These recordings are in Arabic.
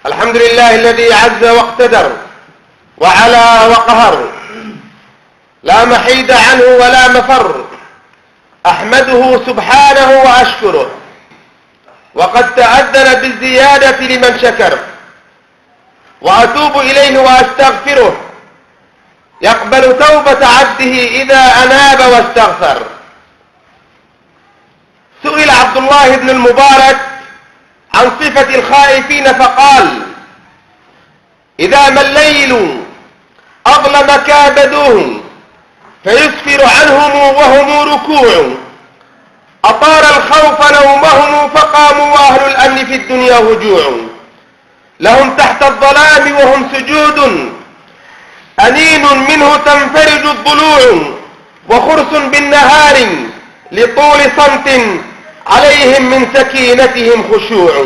الحمد لله الذي عز واقتدر وعلا وقهر، لا محيد عنه ولا مفر. أحمده سبحانه وأشكره، وقد تأذن بالزيادة لمن شكر، وأتوب إليه وأستغفره، يقبل توبة عبده إذا أناب واستغفر. سئل عبد الله بن المبارك عن صفة الخائفين فقال: إذا ما الليل أظلم كابدوهم فيسفر عنهم وهم ركوع، أطار الخوف نومهم فقاموا وأهل الأمن في الدنيا هجوع. لهم تحت الظلام وهم سجود، أنين منه تنفرج الضلوع، وخرس بالنهار لطول صمت عليهم من سكينتهم خشوع.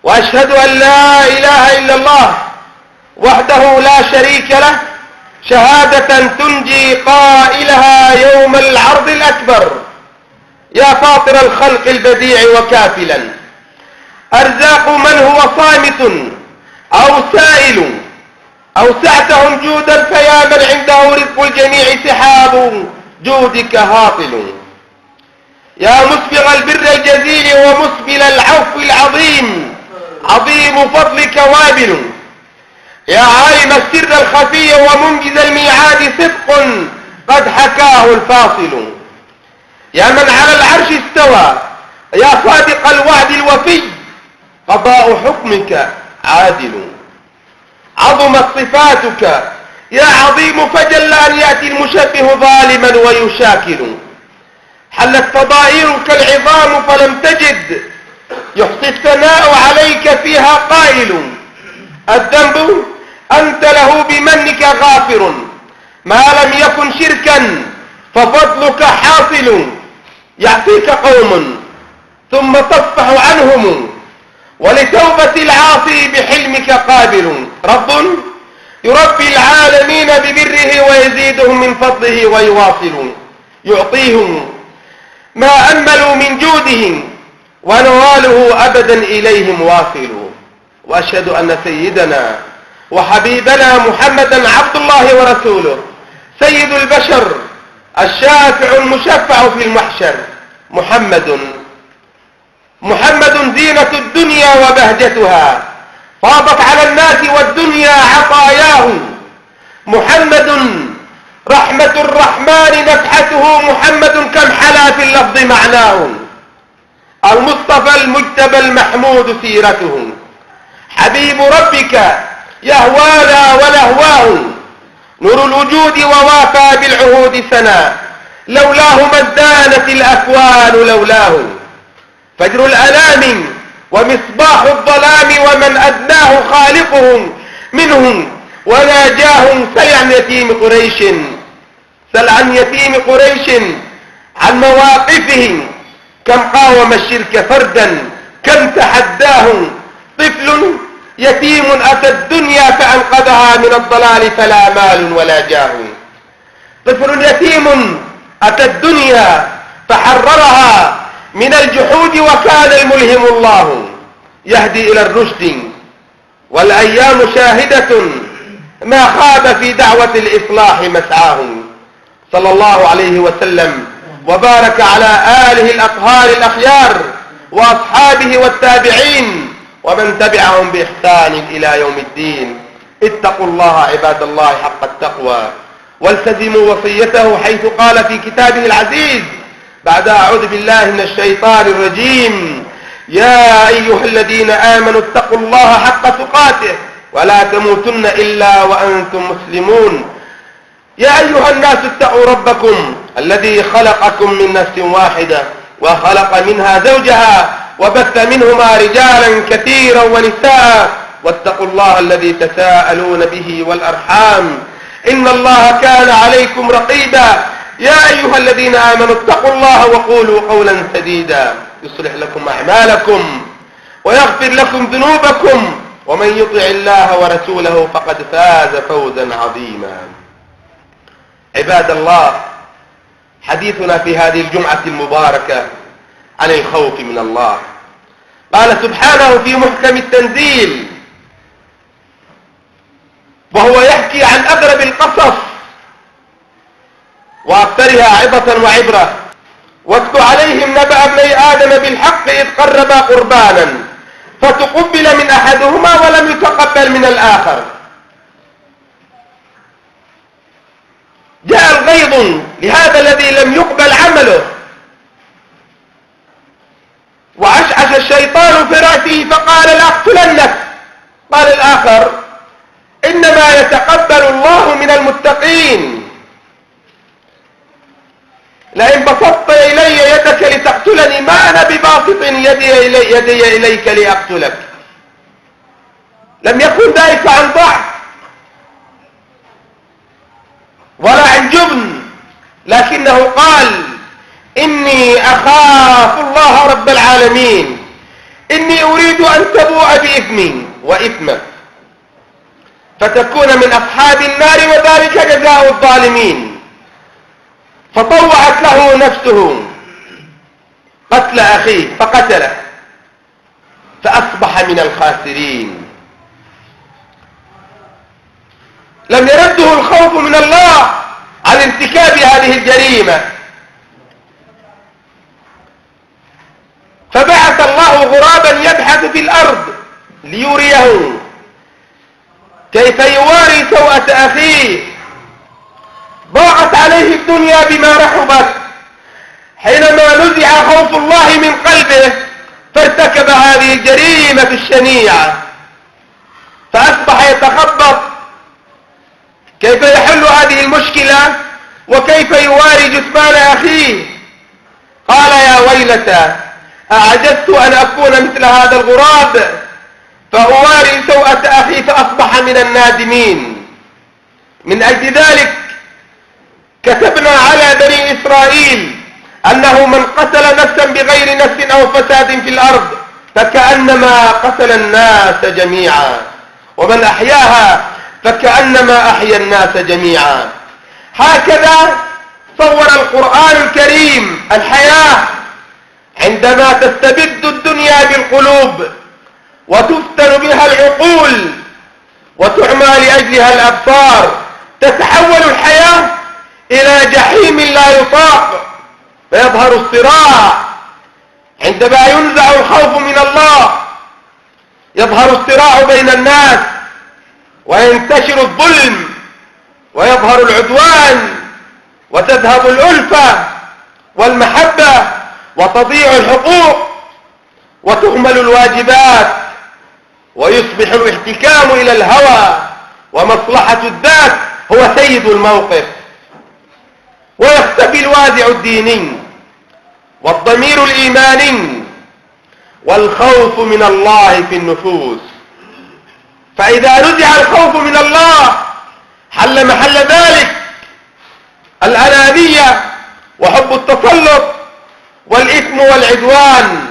وأشهد أن لا إله إلا الله وحده لا شريك له، شهادة تنجي قائلها يوم العرض الأكبر. يا فاطر الخلق البديع وكافلا أرزاق من هو صامت أو سائل، أوسعتهم جودا فيا من عنده رزق الجميع سحاب جودك هاطل. يا مسبغ البر الجزيل ومسبل العفو العظيم، عظيم فضلك وابل. يا عالم السر الخفي ومنجز الميعاد صدق قد حكاه الفاصل. يا من على العرش استوى يا صادق الوعد الوفي، قضاء حكمك عادل. عظمت صفاتك يا عظيم فجل أن يأتي المشبه ظالما ويشاكل. حلت فضائلك العظام فلم تجد يحصي الثناء عليك فيها قائل. الذنب أنت له بمنك غافر، ما لم يكن شركا ففضلك حاصل. يعصيك قوم ثم تصفح عنهم، ولتوبة العاصي بحلمك قابل. رب يربي العالمين ببره ويزيدهم من فضله ويواصل. يعطيهم ما أملوا من جودهم ونواله أبدا إليهم واصل. وأشهد أن سيدنا وحبيبنا محمدا عبد الله ورسوله، سيد البشر الشافع المشفع في المحشر. محمد زينة الدنيا وبهجتها، فاضت على الناس والدنيا عطاياه. محمد رحمة الرحمن نفحته، محمد كم حلا في اللفظ معناه. المصطفى المجتبى المحمود سيرته، حبيب ربك يهوانا ولهواه. نور الوجود ووافى بالعهود سنا، لولاه ما ازدانت الأكوان لولاه. فجر الألام ومصباح الظلام، ومن أدناه خالقهم منهم وناجاهم. سل عن يتيم قريش عن مواقفهم، كم قاوم الشرك فردا كم تحداهم. طفل يتيم أتى الدنيا فأنقذها من الضلال فلا مال ولا جاه. طفل يتيم أتى الدنيا فحررها من الجحود، وكان الملهم الله يهدي إلى الرشد. والأيام شاهدة ما خاب في دعوة الإصلاح مسعاهم. صلى الله عليه وسلم وبارك على آله الأطهار الأخيار وأصحابه والتابعين ومن تبعهم بإحسان إلى يوم الدين. اتقوا الله عباد الله حق التقوى، والتزموا وصيته حيث قال في كتابه العزيز بعد أعوذ بالله من الشيطان الرجيم: يا أيها الذين آمنوا اتقوا الله حق تقاته ولا تموتن إلا وأنتم مسلمون. يا أيها الناس اتقوا ربكم الذي خلقكم من نفس واحدة وخلق منها زوجها وبث منهما رجالا كثيرا ونساء، واتقوا الله الذي تساءلون به والأرحام إن الله كان عليكم رقيبا. يا أيها الذين آمنوا اتقوا الله وقولوا قولا سديدا يصلح لكم أعمالكم ويغفر لكم ذنوبكم، ومن يطع الله ورسوله فقد فاز فوزا عظيما. عباد الله، حديثنا في هذه الجمعة المباركة عن الخوف من الله. قال سبحانه في محكم التنزيل وهو يحكي عن أغرب القصص وأكثرها عظة وعبرة: واتل عليهم نبأ ابني آدم بالحق إذ قربا قربانا فتقبل من أحدهما ولم يتقبل من الآخر. جاء الغيظ لهذا الذي لم يقبل عمله، وعشعش الشيطان في رأسه فقال لأقتلنك. قال الآخر: إنما يتقبل الله من المتقين، لئن بسطت إلي يدك لتقتلني ما أنا بباسط يدي إليك لأقتلك. لم يكن ذلك عن ضعف ولا عن جبن، لكنه قال: إني أخاف الله رب العالمين، إني أريد أن تبوء بإثمي وإثمك فتكون من أصحاب النار وذلك جزاء الظالمين. فطوعت له نفسه قتل أخيه فقتله فأصبح من الخاسرين. لم يرده الخوف من الله عن ارتكاب هذه الجريمة، فبعث الله غرابا يبحث في الأرض ليريه كيف يواري سوءة أخيه. ضاقت عليه الدنيا بما رحبت حينما نزع خوف الله من قلبه فارتكب هذه الجريمة الشنيعة، فأصبح يتخبط كيف يحل هذه المشكلة وكيف يواري جثمان أخيه. قال: يا ويلتى أعجزت أن أكون مثل هذا الغراب فأواري سوءة أخي فأصبح من النادمين. من أجل ذلك كتبنا على بني إسرائيل أنه من قتل نفسا بغير نفس أو فساد في الأرض فكأنما قتل الناس جميعا، ومن أحياها فكأنما أحيا الناس جميعا. هكذا صور القرآن الكريم الحياة عندما تستبد الدنيا بالقلوب وتفتن بها العقول وتعمى لأجلها الأبصار، تتحول الحياة إلى جحيم لا يطاق، فيظهر الصراع. عندما ينزع الخوف من الله يظهر الصراع بين الناس وينتشر الظلم ويظهر العدوان وتذهب الألفة والمحبة وتضيع الحقوق وتهمل الواجبات ويصبح الاحتكام إلى الهوى ومصلحة الذات هو سيد الموقف، ويختفي الوازع الديني والضمير الإيماني والخوف من الله في النفوس. فإذا نزع الخوف من الله حل محل ذلك الأنانية وحب التسلط والإثم والعدوان.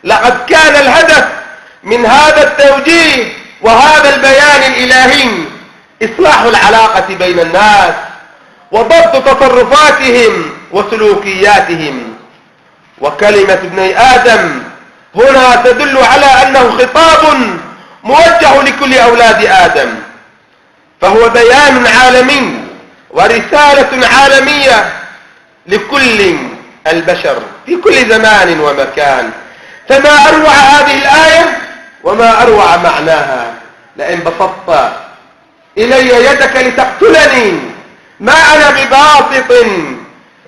لقد كان الهدف من هذا التوجيه وهذا البيان الإلهي إصلاح العلاقة بين الناس وضبط تصرفاتهم وسلوكياتهم. وكلمة ابني آدم هنا تدل على أنه خطاب موجه لكل أولاد آدم، فهو بيان عالمي ورسالة عالمية لكل البشر في كل زمان ومكان. فما أروع هذه الآية وما أروع معناها: لئن بسطت إلي يدك لتقتلني ما أنا بباسط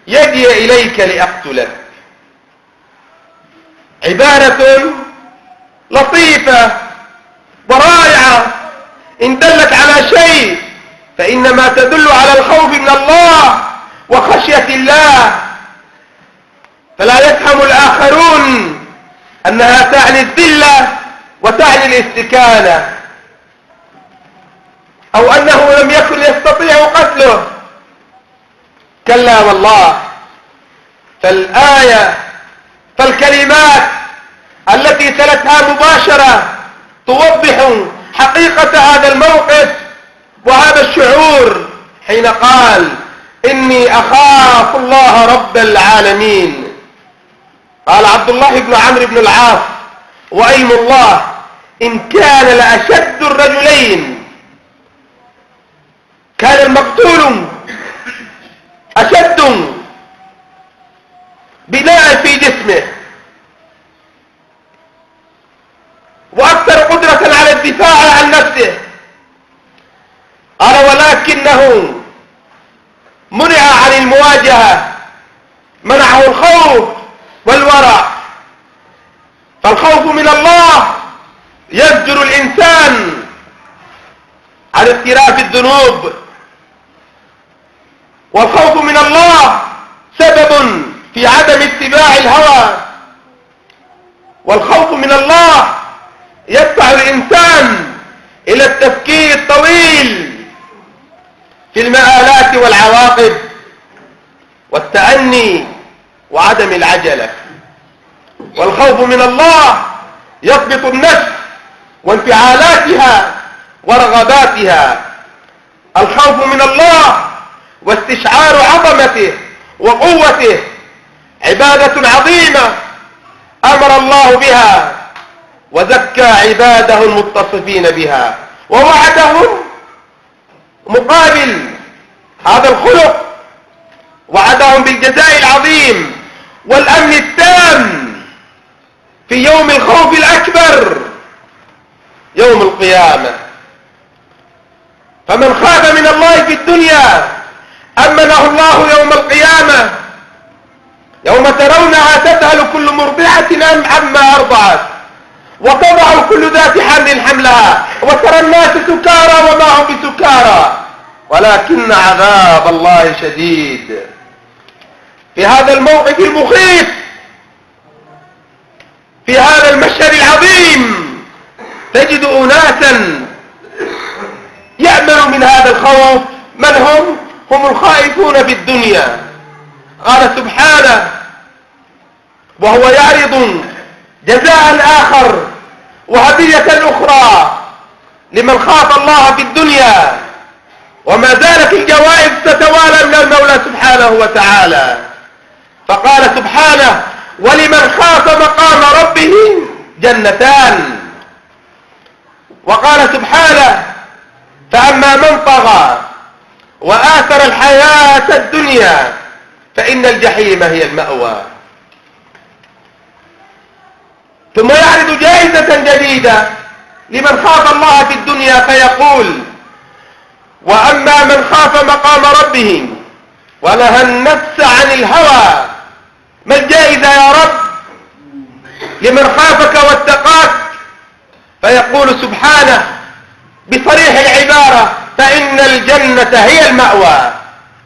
يدي إليك لأقتلك. عبارة لطيفة ورائعة إن دلت على شيء فإنما تدل على الخوف من الله وخشية الله، فلا يفهم الآخرون أنها تعني الذلة وتعني الاستكانة أو أنه لم يكن يستطيع قتله. كلا والله، فالكلمات التي تلتها مباشرة توضح حقيقة هذا الموقف وهذا الشعور حين قال: إني أخاف الله رب العالمين. قال عبد الله بن عمرو بن العاص وأيم الله إن كان لأشد الرجلين. كان المقتول أشد بناء في جسمه وأكثر قدرة على الدفاع عن نفسه، قال ولكنه منع عن المواجهة، منعه الخوف والورع. فالخوف من الله يزجر الإنسان عن اقتراف الذنوب، والخوف من الله سبب في عدم اتباع الهوى، والخوف من الله يدفع الإنسان إلى التفكير الطويل في المآلات والعواقب والتأني وعدم العجلة. والخوف من الله يضبط النفس وانفعالاتها ورغباتها. الخوف من الله واستشعار عظمته وقوته عبادة عظيمة أمر الله بها وزكى عباده المتصفين بها، ووعدهم مقابل هذا الخلق، وعدهم بالجزاء العظيم والأمن التام في يوم الخوف الأكبر يوم القيامة. فمن خاف من الله في الدنيا أمنه الله يوم القيامة، يوم ترونها تذهل كل مرضعة عما أرضعت وتضع كل ذات حمل حملها وترى الناس سكارى وما هم بسكارى ولكن عذاب الله شديد. في هذا الموقف المخيف، في هذا المشهد العظيم، تجد أناسا يأمن من هذا الخوف. من هم؟ هم الخائفون في الدنيا. قال سبحانه وهو يعرض جزاء آخر وهدية أخرى لمن خاف الله في الدنيا، وما زالت الجوائز تتوالى من المولى سبحانه وتعالى. فقال سبحانه ولمن خاف مقام ربه جنتان. وقال سبحانه فأما من طغى وآثر الحياة الدنيا فإن الجحيم هي المأوى. ثم يعرض جائزة جديدة لمن خاف الله في الدنيا فيقول وأما من خاف مقام ربه ونهى النفس عن الهوى. ما الجائزة يا رب لمن خافك واتقاك؟ فيقول سبحانه بصريح العبارة فإن الجنة هي المأوى.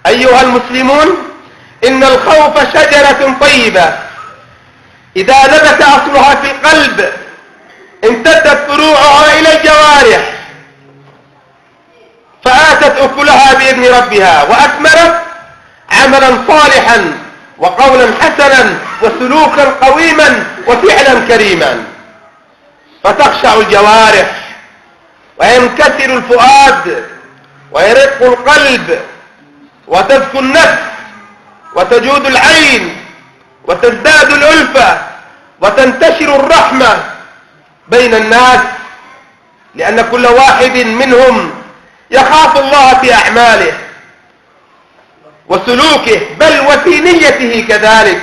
أيها المسلمون، إن الخوف شجرة طيبة إذا نبت أصلها في القلب امتدت فروعها إلى الجوارح فآتت أكلها بإذن ربها وأثمرت عملا صالحا وقولا حسنا وسلوكا قويما وفعلا كريما، فتخشع الجوارح وينكسر الفؤاد ويرق القلب وتزكو النفس وتجود العين وتزداد الألفة وتنتشر الرحمة بين الناس، لأن كل واحد منهم يخاف الله في أعماله وسلوكه بل وفي نيته كذلك،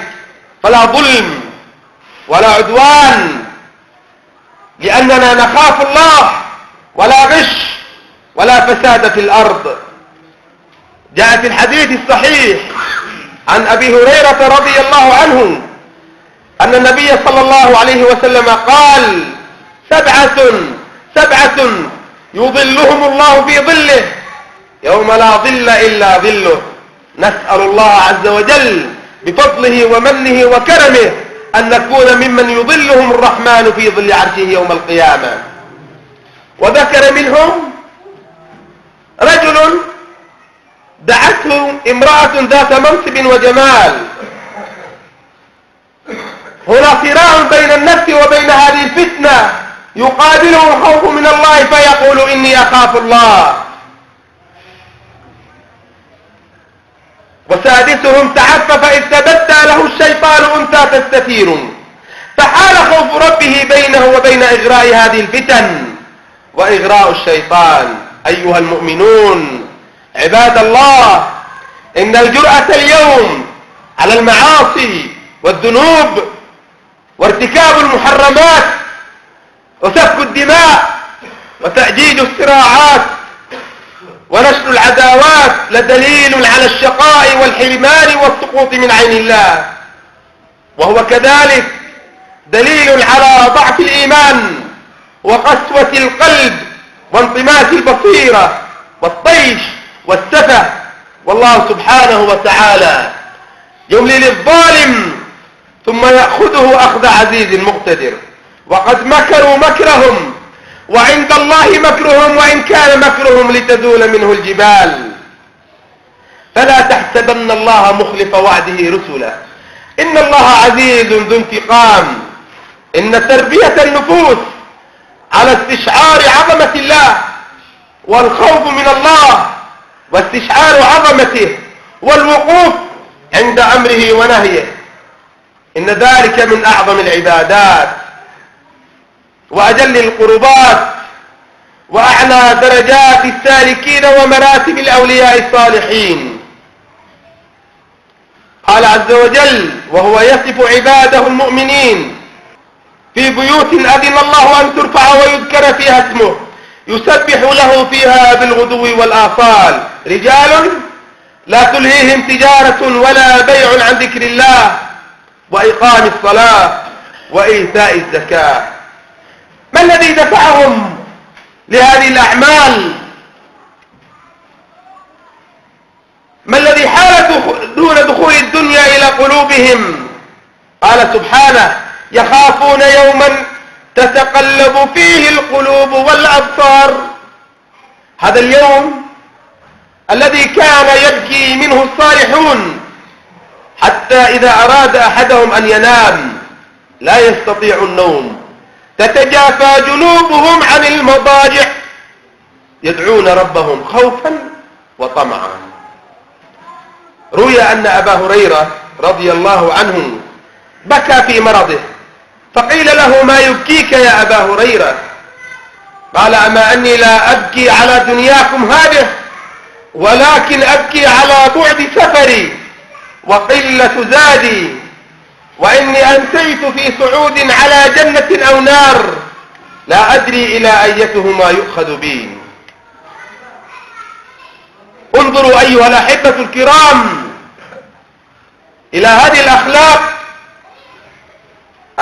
فلا ظلم ولا عدوان لأننا نخاف الله، ولا غش ولا فساد في الأرض. جاء في الحديث الصحيح عن أبي هريرة رضي الله عنه أن النبي صلى الله عليه وسلم قال سبعة يظلهم الله في ظله يوم لا ظل إلا ظله. نسأل الله عز وجل بفضله ومنه وكرمه أن نكون ممن يظلهم الرحمن في ظل عرشه يوم القيامة. وذكر منهم رجل دعته امرأة ذات منصب وجمال. هنا صراع بين النفس وبين هذه الفتنة، يقابله الخوف من الله فيقول إني أخاف الله. وسادسهم تعفف إذ تبدى له الشيطان أنثى تستثير فحال خوف ربه بينه وبين إغراء هذه الفتن وإغراء الشيطان. أيها المؤمنون عباد الله، إن الجرأة اليوم على المعاصي والذنوب وارتكاب المحرمات وسفك الدماء وتأجيج الصراعات ونشر العداوات لدليل على الشقاء والحرمان والسقوط من عين الله، وهو كذلك دليل على ضعف الإيمان وقسوة القلب وانطماس البصيرة والطيش والسفه. والله سبحانه وتعالى يملي للظالم ثم يأخذه أخذ عزيز مقتدر. وقد مكروا مكرهم وعند الله مكرهم وإن كان مكرهم لتزول منه الجبال. فلا تحسبن الله مخلف وعده رسله، إن الله عزيز ذو انتقام. إن تربية النفوس على استشعار عظمة الله والخوف من الله واستشعار عظمته والوقوف عند أمره ونهيه، إن ذلك من أعظم العبادات وأجل القربات وأعلى درجات السالكين ومراتب الأولياء الصالحين. قال عز وجل وهو يصف عباده المؤمنين في بيوت أذن الله أن ترفع ويذكر فيها اسمه يسبح له فيها بالغدو والآصال رجال لا تلهيهم تجارة ولا بيع عن ذكر الله وإقام الصلاة وإيتاء الزكاة. ما الذي دفعهم لهذه الأعمال؟ ما الذي حال دون دخول الدنيا إلى قلوبهم؟ قال سبحانه يخافون يوما تتقلب فيه القلوب والأبصار. هذا اليوم الذي كان يبكي منه الصالحون حتى إذا أراد أحدهم أن ينام لا يستطيع النوم، تتجافى جنوبهم عن المضاجع يدعون ربهم خوفا وطمعا. روي أن أبا هريرة رضي الله عنه بكى في مرضه، فقيل له ما يبكيك يا أبا هريرة؟ قال أما أني لا أبكي على دنياكم هذه ولكن أبكي على بعد سفري وقلة زادي، وإني أنسيت في صعود على جنة أو نار لا أدري إلى أيتهما يؤخذ بي. انظروا أيها الأحبة الكرام إلى هذه الأخلاق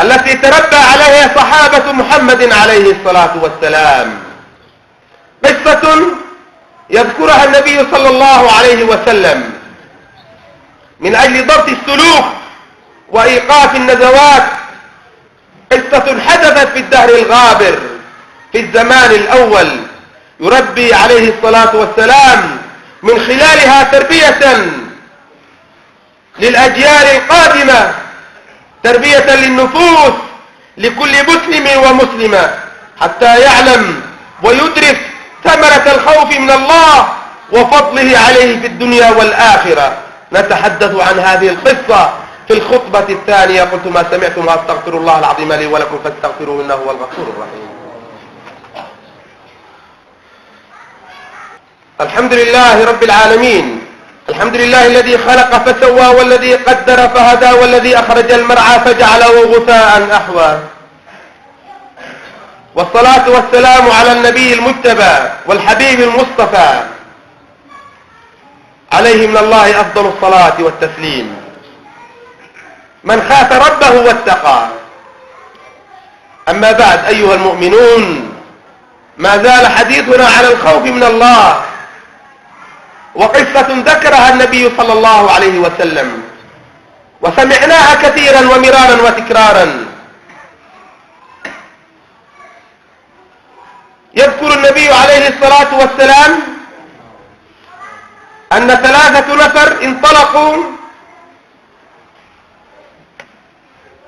التي تربى عليها صحابة محمد عليه الصلاة والسلام. قصة يذكرها النبي صلى الله عليه وسلم من أجل ضبط السلوك وإيقاف النزوات. قصة حدثت في الدهر الغابر في الزمان الأول، يربي عليه الصلاة والسلام من خلالها تربية للأجيال القادمة، تربية للنفوس لكل مسلم ومسلمة حتى يعلم ويدرك ثمرة الخوف من الله وفضله عليه في الدنيا والآخرة. نتحدث عن هذه القصة في الخطبة الثانية. قلت ما سمعتم وأستغفر الله العظيم لي ولكم فاستغفروه إنه هو الغفور الرحيم. الحمد لله رب العالمين، الحمد لله الذي خلق فسوى والذي قدر فهدى والذي أخرج المرعى فجعله غثاء أحوى، والصلاة والسلام على النبي المجتبى والحبيب المصطفى عليه من الله أفضل الصلاة والتسليم. من خاف ربه واتقى. أما بعد أيها المؤمنون، ما زال حديثنا على الخوف من الله، وقصة ذكرها النبي صلى الله عليه وسلم وسمعناها كثيرا ومرارا وتكرارا. يذكر النبي عليه الصلاة والسلام أن 3 نفر انطلقوا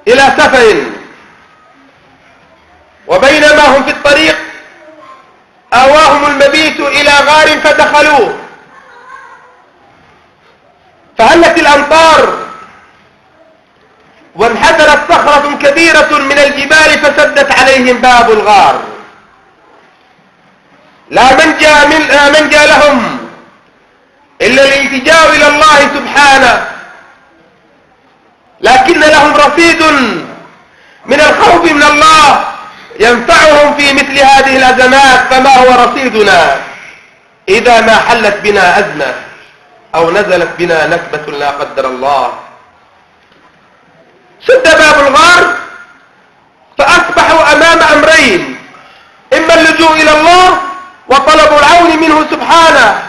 إلى سفر، وبينما هم في الطريق آواهم المبيت إلى غار فدخلوه، فهلت الأمطار وانحدرت صخرة كبيرة من الجبال فسدت عليهم باب الغار. لا منجى لهم إلا الالتجاء إلى الله سبحانه، لكن لهم رصيد من الخوف من الله ينفعهم في مثل هذه الأزمات. فما هو رصيدنا إذا ما حلت بنا أزمة أو نزلت بنا نكبة لا قدر الله؟ سد باب الغار فأصبحوا أمام أمرين: إما اللجوء إلى الله وطلب العون منه سبحانه،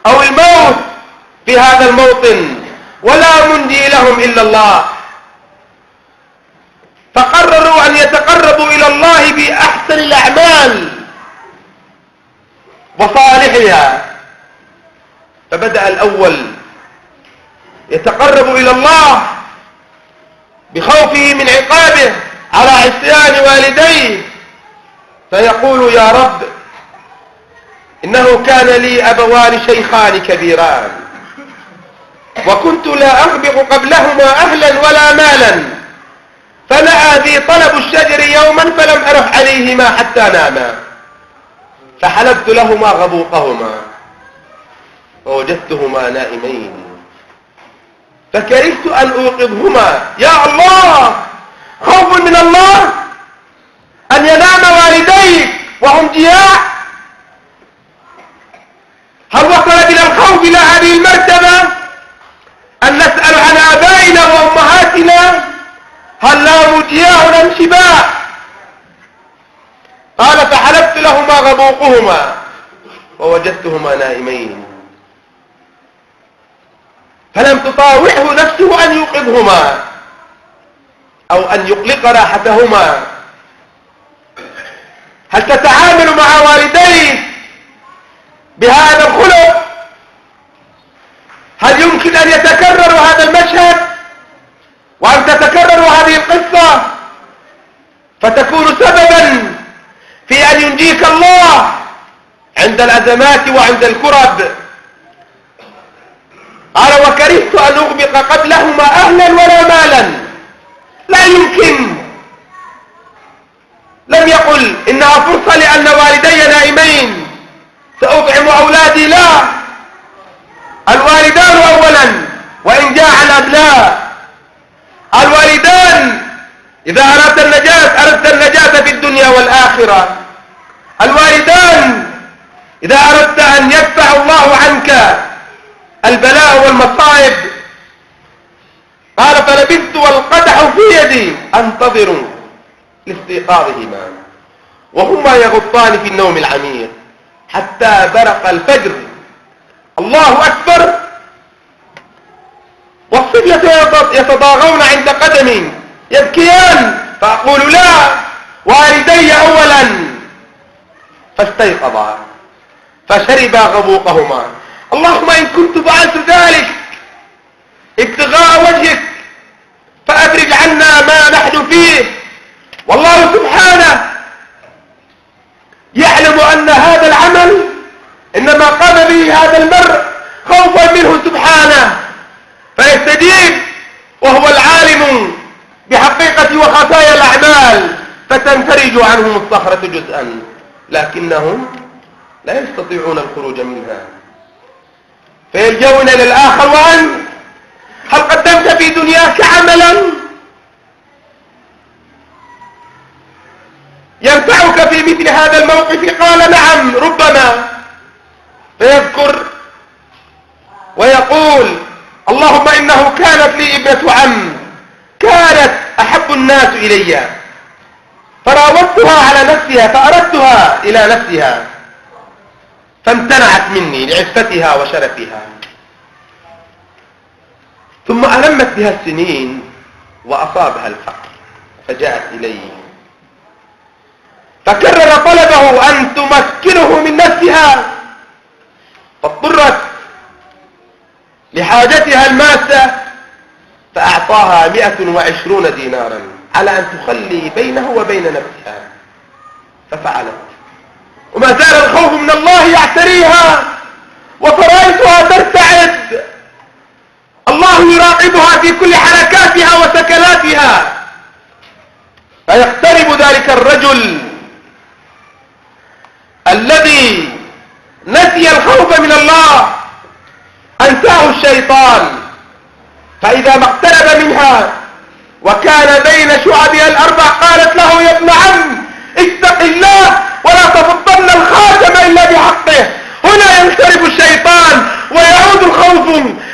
أو الموت في هذا الموطن، ولا منجي لهم إلا الله. فقرروا أن يتقربوا إلى الله بأحسن الأعمال وصالحها. فبدأ الأول يتقرب إلى الله بخوفه من عقابه على عصيان والديه، فيقول: يا رب، إنه كان لي أبوان شيخان كبيران، وكنت لا أغبق قبلهما أهلا ولا مالا، فنأى بي طلب الشجر يوما فلم أرح عليهما حتى ناما، فحلبت لهما غبوقهما ووجدتهما نائمين، فكرهت أن أوقظهما. يا الله، خوف من الله أن ينام والديك وهم جياع؟ هل وصل بنا الخوف إلى هذه المرتبة أن نسأل عن آبائنا وأمهاتنا هل ناموا جياع أم شباع؟ قال: فحلبت لهما غبوقهما ووجدتهما نائمين، فلم تطاوعه نفسه أن يوقظهما أو أن يقلق راحتهما. هل تتعامل مع والديك بهذا الخلق؟ هل يمكن أن يتكرر هذا المشهد وأن تتكرر هذه القصة فتكون سببا في أن ينجيك الله عند الأزمات وعند الكرب؟ قال: وكرهت أن أغبق قبلهما أهلا ولا مالا. لا يمكن. لم يقل إنها فرصة لأن والدي نائمين سأطعم أولادي، لا، الوالدان أولا وإن جاع الأبناء. الوالدان إذا أردت النجاة في الدنيا والآخرة. الوالدان إذا أردت أن يدفع الله عنك البلاء والمصائب. قال: فلبثت والقدح في يدي أنتظر لاستيقاظهما وهما يغطان في النوم العميق حتى برق الفجر. الله أكبر. والصبية يتضاغون عند قدمي يبكيان، فأقول: لا، والدي أولا. فاستيقظا فشربا غبوقهما. اللهم إن كنت فعلت ذلك ابتغاء وجهك فأفرج عنا ما نحن فيه. والله سبحانه يعلم أن هذا العمل إنما قام به هذا المرء خوفا منه سبحانه، فيستجيب وهو العالم بحقيقة وخفايا الأعمال، فتنفرج عنهم الصخرة جزءا، لكنهم لا يستطيعون الخروج منها، فيلجؤون إلى الآخر. وأنت هل قدمت في دنياك عملا ينفعك في مثل هذا الموقف؟ قال: نعم، ربما. فيذكر ويقول: اللهم إنه كانت لي ابنة عم كانت أحب الناس إلي، فراودتها على نفسها فأردتها إلى نفسها فامتنعت مني لعفتها وشرفها، ثم ألمت بها السنين وأصابها الفقر فجاءت إلي فكرر طلبه أن تمكنه من نفسها، فاضطرت لحاجتها الماسة فأعطاها 120 دينارا على أن تخلي بينه وبين نفسها، ففعلت. وما زال الخوف من الله يعتريها وفرائصها ترتعد. الله يراقبها في كل حركاتها وسكناتها، ذلك الرجل الذي نسي الخوف من الله أنساه الشيطان، فإذا ما اقترب منها وكان بين شعبها الأربع قالت له: يا ابن عم اتق الله ولا تفضن الخاتم إلا بحقه. هنا ينصرف الشيطان ويعود الخوف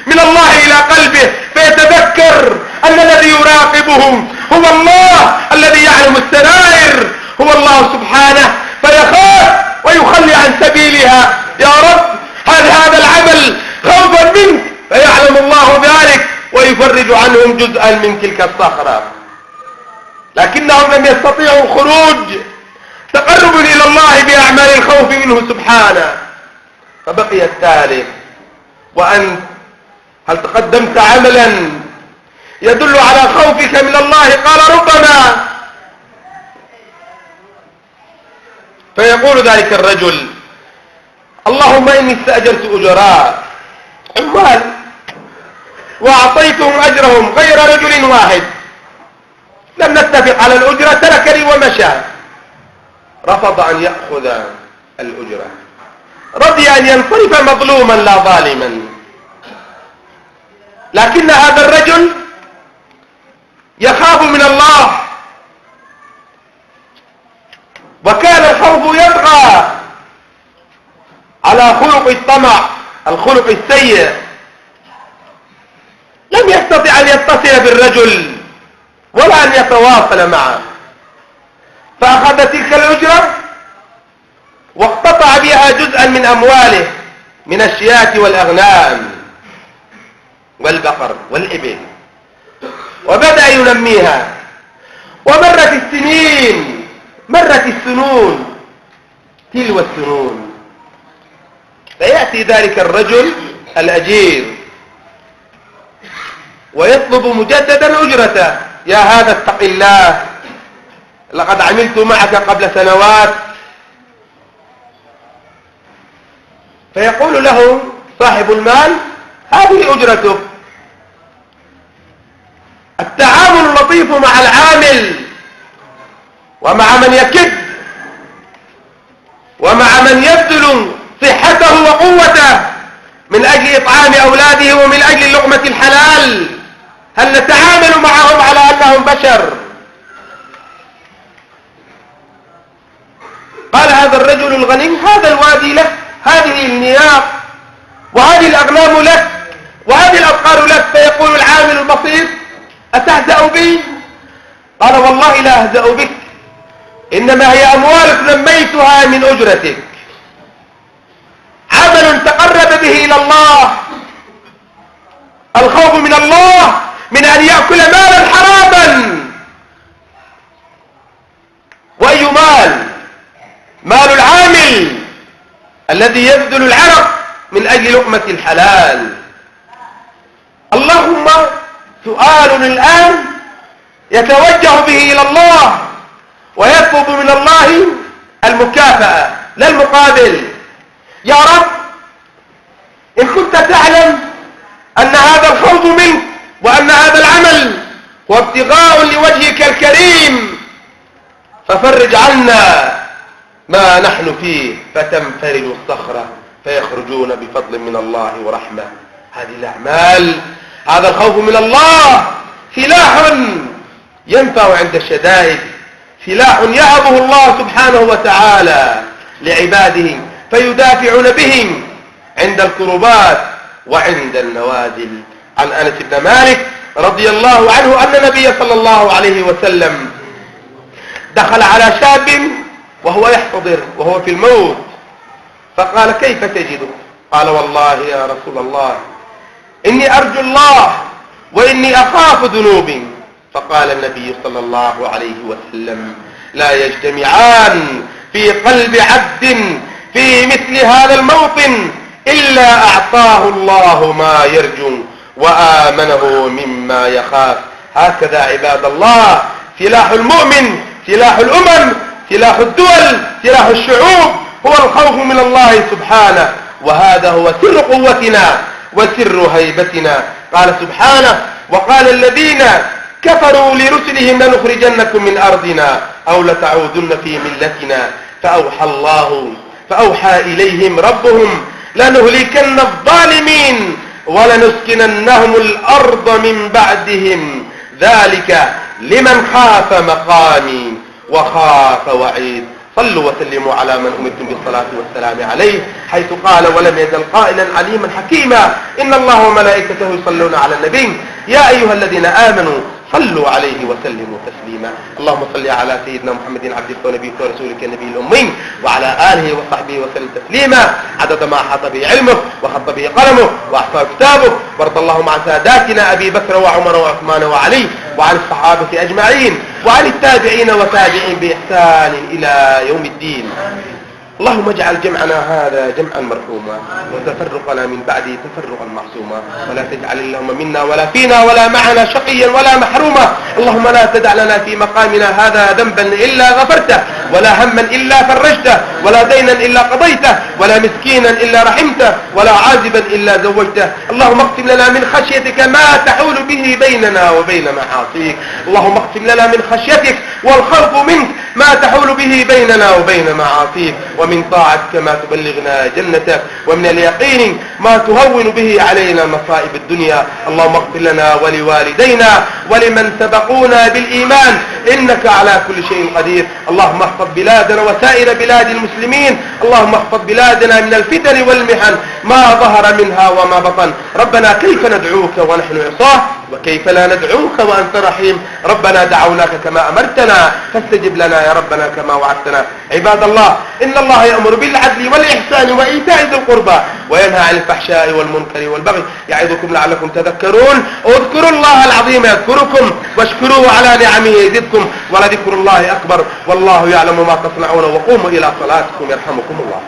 من الله إلى قلبه، فيتذكر أن الذي يراقبهم هو الله الذي يعلم السرائر، هو الله سبحانه، فيخاف ويخلي عن سبيلها. يا رب هل هذا العمل خوفا منك؟ فيعلم الله ذلك ويفرج عنهم جزءا من تلك الصخرة، لكنهم لم يستطيعوا الخروج تقربا إلى الله بأعمال الخوف منه سبحانه. فبقي الثالث: وأنت هل تقدمت عملا يدل على خوفك من الله؟ قال: ربما. فيقول ذلك الرجل: اللهم إني استأجرت أجراء عمال وأعطيتهم أجرهم غير رجل واحد، لم نتفق على الأجرة، تركني ومشى، رفض أن يأخذ الأجرة، رضي أن ينصرف مظلوما لا ظالما. لكن هذا الرجل يخاف من الله، وكان الخوف يطغى على خلق الطمع، الخلق السيء. لم يستطع أن يتصل بالرجل ولا أن يتواصل معه، فأخذ تلك الأجرة واقتطع بها جزءا من أمواله من الشياة والأغنام والبقر والإبل، وبدأ ينميها. ومرت السنين، مرت السنون تلو السنون، فيأتي ذلك الرجل الأجير ويطلب مجددا أجرته: يا هذا اتق الله، لقد عملت معك قبل سنوات. فيقول له صاحب المال: هذه أجرتك. التعامل اللطيف مع العامل ومع من يكد ومع من يبذل صحته وقوته من أجل إطعام أولاده ومن أجل لقمة الحلال، هل نتعامل معهم على أنهم بشر؟ قال هذا الرجل الغني: هذا الوادي لك، هذه النياق وهذه الأغنام لك وهذه الأبقار لك. فيقول العامل البسيط: أتهزأ بي؟ قال: والله لا أهزأ بك، إنما هي أموالك نميتها من أجرتك، عمل تقرب به إلى الله. الخوف من الله من أن يأكل مالا حراما. وأي مال؟ مال العامل الذي يبذل العرق من أجل لقمة الحلال. اللهم سؤال الآن يتوجه به إلى الله ويطلب من الله المكافأة لا المقابل. يا رب إن كنت تعلم أن هذا الخوف منك وأن هذا العمل هو ابتغاء لوجهك الكريم، ففرج عنا ما نحن فيه. فتنفرج الصخرة فيخرجون بفضل من الله ورحمة. هذه الأعمال، هذا الخوف من الله سلاح ينفع عند الشدائد، سلاح يهبه الله سبحانه وتعالى لعباده فيدافعون بهم عند الكربات وعند النوازل. عن أنس بن مالك رضي الله عنه أن النبي صلى الله عليه وسلم دخل على شاب وهو يحتضر وهو في الموت، فقال: كيف تجده؟ قال: والله يا رسول الله إني أرجو الله وإني أخاف ذنوبي. فقال النبي صلى الله عليه وسلم: لا يجتمعان في قلب عبد في مثل هذا الموطن إلا أعطاه الله ما يرجو وآمنه مما يخاف. هكذا عباد الله سلاح المؤمن، سلاح الأمم، سلاح الدول، سلاح الشعوب هو الخوف من الله سبحانه، وهذا هو سر قوتنا وسر هيبتنا. قال سبحانه: وقال الذين كفروا لرسلهم لنخرجنكم من أرضنا أو لتعودن في ملتنا. فأوحى إليهم ربهم لنهلكن الظالمين ولنسكننهم الأرض من بعدهم ذلك لمن خاف مقامي وخاف وعيد. صلوا وسلموا على من أمرتم بالصلاة والسلام عليه، حيث قال ولم يزل قائلا عليما حكيما: إن الله وملائكته يصلون على النبي يا أيها الذين آمنوا صلوا عليه وسلموا تسليما. اللهم صل على سيدنا محمد عبدك ونبيك ورسولك النبي الأمي وعلى آله وصحبه وسلم تسليما عدد ما أحاط به علمه وخط به قلمه وأحصى كتابه. وارض اللهم عن ساداتنا أبي بكر وعمر وعثمان وعلي وعن الصحابة أجمعين وعن التابعين وتابعين بإحسان إلى يوم الدين. اللهم اجعل جمعنا هذا جمعا مرحوما وتفرقنا من بعده تفرقا معصوما، ولا تجعل اللهم منا ولا فينا ولا معنا شقيا ولا محروما. اللهم لا تدع لنا في مقامنا هذا ذنبا إلا غفرته، ولا هما إلا فرجته، ولا دينا إلا قضيته، ولا مسكينا إلا رحمته، ولا عازبا إلا زوجته. اللهم اقسم لنا من خشيتك ما تحول به بيننا وبين معاصيك. اللهم اقسم لنا من خشيتك والخوف منك ما تحول به بيننا وبين معاصيك، ومن طاعتك ما تبلغنا جنتك، ومن اليقين ما تهون به علينا مصائب الدنيا. اللهم اغفر لنا ولوالدينا ولمن سبقونا بالإيمان إنك على كل شيء قدير. اللهم احفظ بلادنا وسائر بلاد المسلمين. اللهم احفظ بلادنا من الفتن والمحن ما ظهر منها وما بطن. ربنا كيف ندعوك ونحن عصاه، وكيف لا ندعوك وأنت رحيم. ربنا دعوناك كما أمرتنا فاستجب لنا يا ربنا كما وعدتنا. عباد الله، إن الله يأمر بالعدل والإحسان وإيتاء ذي القربى وينهى عن الفحشاء والمنكر والبغي يعظكم لعلكم تذكرون. اذكروا الله العظيم يذكركم واشكروه على نعمه يزدكم ولذكر الله أكبر والله يعلم ما تصنعون. وقوموا إلى صلاتكم يرحمكم الله.